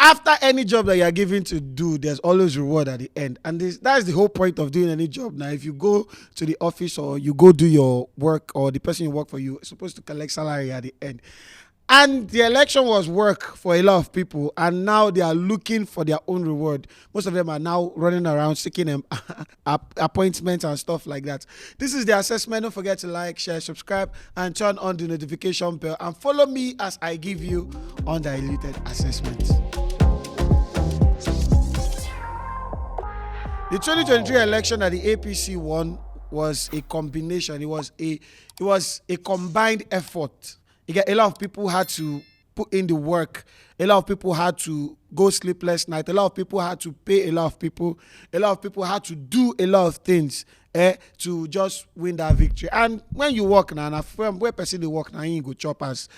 after any job that you are given to do, there's always reward at the end. And that's the whole point of doing any job. Now, if you go to the office or you go do your work, or the person you work for, you're supposed to collect salary at the end. And the election was work for a lot of people, and now they are looking for their own reward. Most of them are now running around seeking appointments and stuff like that. This is the assessment. Don't forget to like, share, subscribe, and turn on the notification bell. And follow me as I give you undiluted assessments. The 2023 election that the APC won was a combination. It was a combined effort. A lot of people had to put in the work. A lot of people had to go sleepless night. A lot of people had to pay a lot of people. A lot of people had to do a lot of things to just win that victory. And when you work now, and from where person they work now, you go chop, as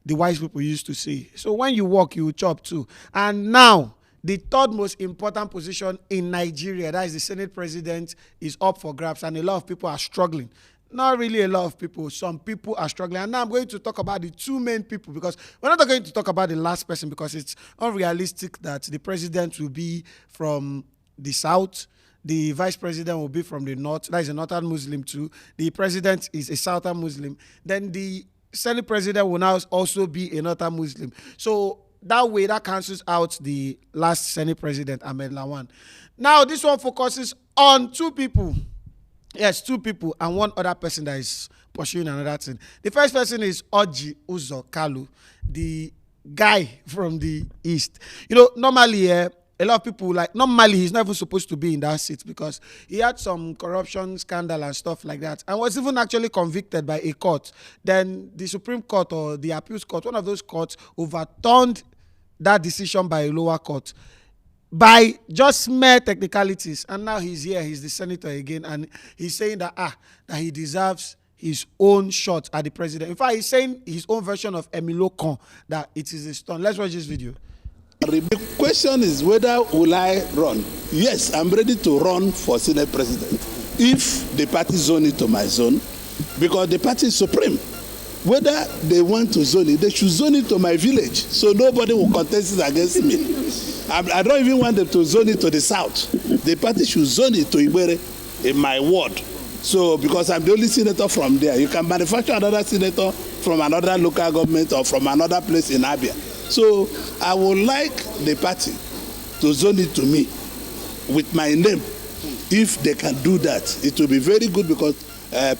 the wise people used to say. So when you work, you will chop too. And now, the third most important position in Nigeria, that is the Senate President, is up for grabs, and a lot of people are struggling. Not really a lot of people. Some people are struggling. And now I'm going to talk about the two main people, because we're not going to talk about the last person, because it's unrealistic that the president will be from the south. The vice president will be from the north. That is a northern Muslim too. The president is a southern Muslim. Then the Senate president will now also be a northern Muslim. So that way, that cancels out the last Senate president, Ahmed Lawan. Now, this one focuses on two people. Yes, two people and one other person that is pursuing another thing. The first person is Orji, Uzor, Kalu, the guy from the east. Normally, a lot of people, normally he's not even supposed to be in that seat, because he had some corruption scandal and stuff like that, and was even actually convicted by a court. Then the Supreme Court, or the appeals court, one of those courts, overturned that decision by a lower court by just mere technicalities. And now he's here, he's the senator again, and he's saying that that he deserves his own shot at the president. In fact, he's saying his own version of Emilio Con, that it is a stunt. Let's watch this video. The question is, whether will I run? Yes, I'm ready to run for Senate President if the party zone it to my zone, because the party is supreme. Whether they want to zone it, they should zone it to my village, so nobody will contest it against me. I don't even want them to zone it to the south. The party should zone it to Ibere in my ward. So, because I'm the only senator from there, you can manufacture another senator from another local government or from another place in Abia. So, I would like the party to zone it to me with my name. If they can do that, it will be very good, because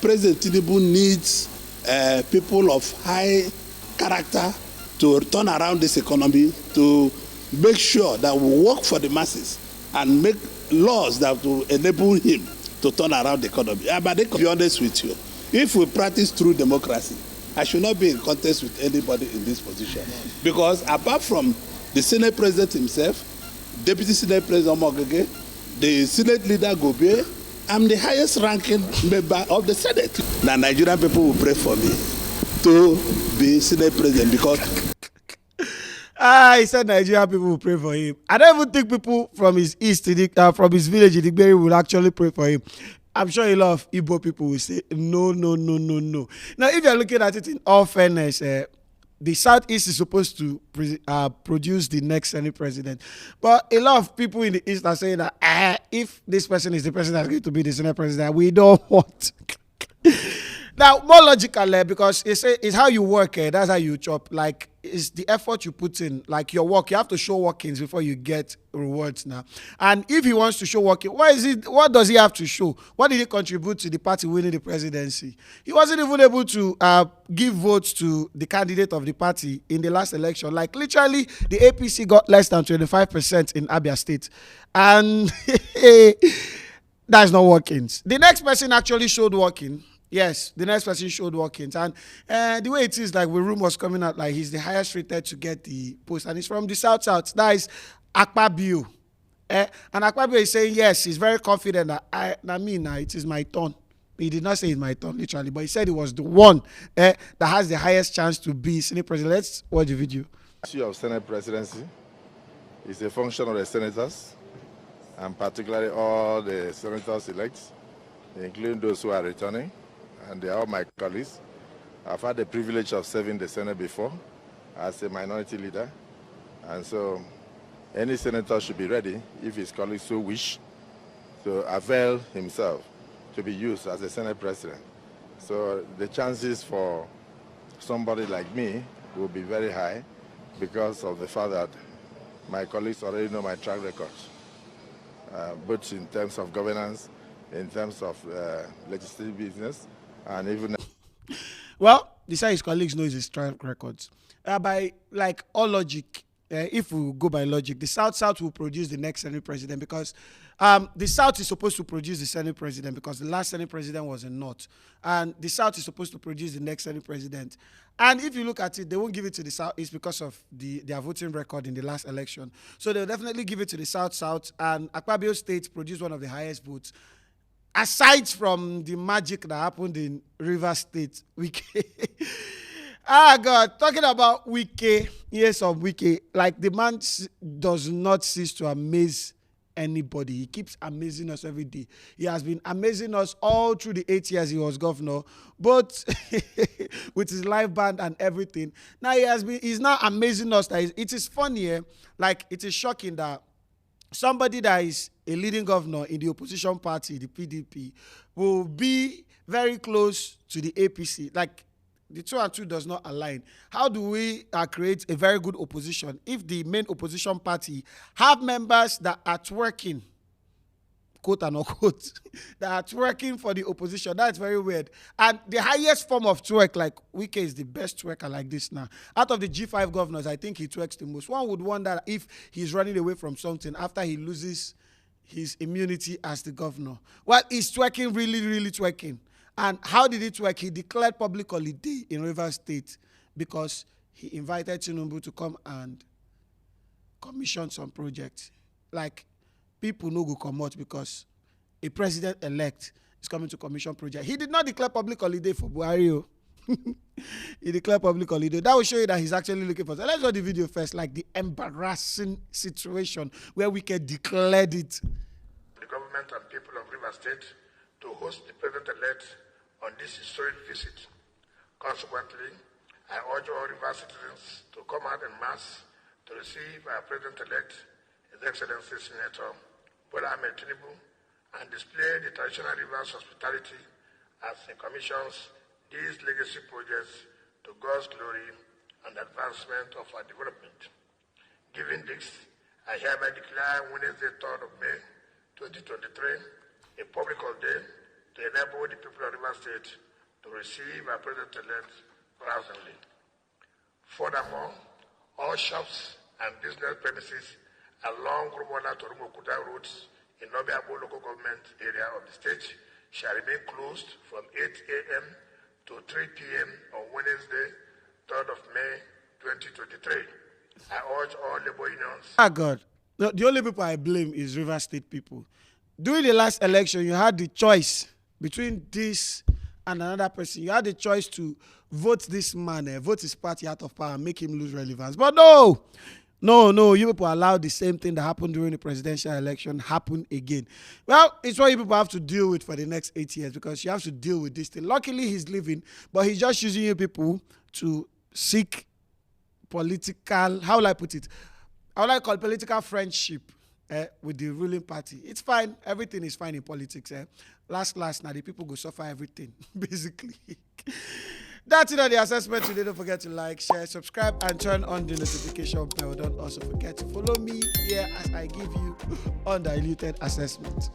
President Tinubu needs people of high character to turn around this economy, to make sure that we work for the masses and make laws that will enable him to turn around the economy. But to be honest with you, if we practice true democracy, I should not be in contest with anybody in this position. Because apart from the Senate President himself, Deputy Senate President Mogege, the Senate Leader Gobie, I'm the highest ranking member of the Senate. Now, Nigerian people will pray for me to be Senate President, because he said Nigerian people will pray for him. I don't even think people from his east, from his village in Igberi, will actually pray for him. I'm sure a lot of Igbo people will say, no. Now, if you're looking at it in all fairness, the Southeast is supposed to produce the next Senate president. But a lot of people in the East are saying that if this person is the person that's going to be the Senate president, we don't want. Now, more logical, because it's how you work, that's how you chop. Like, it's the effort you put in. Like your work, you have to show workings before you get rewards now. And if he wants to show working, what does he have to show? What did he contribute to the party winning the presidency? He wasn't even able to give votes to the candidate of the party in the last election. Like, literally, the APC got less than 25% in Abia State. And that's not workings. The next person actually showed working. Yes, the next person showed workings. And the way it is, like, with rumors coming out, like, he's the highest rated to get the post. And he's from the South. That is Akpabio. And Akpabio is saying, yes, he's very confident that it is my turn. He did not say it's my turn, literally, but he said he was the one that has the highest chance to be Senate president. Let's watch the video. The issue of Senate presidency is a function of the senators, and particularly all the senators elect, including those who are returning. And they are all my colleagues. I've had the privilege of serving the Senate before as a minority leader. And so any senator should be ready, if his colleagues so wish, to avail himself to be used as a Senate president. So the chances for somebody like me will be very high because of the fact that my colleagues already know my track record, both in terms of governance, in terms of legislative business, and even... Well, besides his colleagues know his track records. By like all logic, if we go by logic, the South will produce the next Senate president because the South is supposed to produce the Senate president because the last Senate president was a North. And the South is supposed to produce the next Senate president. And if you look at it, they won't give it to the South. It's because of their voting record in the last election. So they'll definitely give it to the South. And Akpabio State produced one of the highest votes. Aside from the magic that happened in Rivers State, Wike. God, talking about Wike, yes, of Wike, like the man does not cease to amaze anybody. He keeps amazing us every day. He has been amazing us all through the 8 years he was governor, but with his live band and everything. Now he's now amazing us. It is funny, like it is shocking that somebody that is a leading governor in the opposition party, the PDP, will be very close to the APC. Like, the 2 and 2 does not align. How do we create a very good opposition if the main opposition party have members that are twerking, quote and unquote, that are twerking for the opposition? That's very weird. And the highest form of twerk, like Wike is the best twerker like this now. Out of the G5 governors, I think he twerks the most. One would wonder if he's running away from something after he loses his immunity as the governor. Well, he's twerking, really, really twerking. And how did it work? He declared public holiday in Rivers State because he invited Tinubu to come and commission some projects. Like, people no go come out because a president-elect is coming to commission project. He did not declare public holiday for Buhari. He declared public holiday. That will show you that he's actually looking for. So let's watch the video first, like the embarrassing situation where we can declare it. The government and people of Rivers State to host the president-elect on this historic visit. Consequently, I urge all Rivers citizens to come out en masse to receive our president-elect, His Excellency Senator Bola Ahmed Tinubu, and display the traditional Rivers hospitality as he commissions these legacy projects to God's glory and advancement of our development. Given this, I hereby declare Wednesday, 3rd of May, 2023, a public holiday to enable the people of Rivers State to receive our president-elect personally. Furthermore, all shops and business premises along Rumola to Rumukuta roads in Nobiabo local government area of the state shall remain closed from 8 a.m. to 3 p.m. on Wednesday, 3rd of May, 2023. I urge all labor unions. God. The only people I blame is Rivers State people. During the last election, you had the choice between this and another person. You had the choice to vote this man, vote his party out of power, make him lose relevance. But no, you people allowed the same thing that happened during the presidential election happen again. Well, it's what you people have to deal with for the next 8 years because you have to deal with this thing. Luckily, he's leaving, but he's just using you people to seek political, how will I put it? How will I call political friendship with the ruling party? It's fine. Everything is fine in politics. Last, now the people go suffer everything, basically. That's it on the assessment today. Don't forget to like, share, subscribe, and turn on the notification bell. Don't also forget to follow me here as I give you undiluted assessment.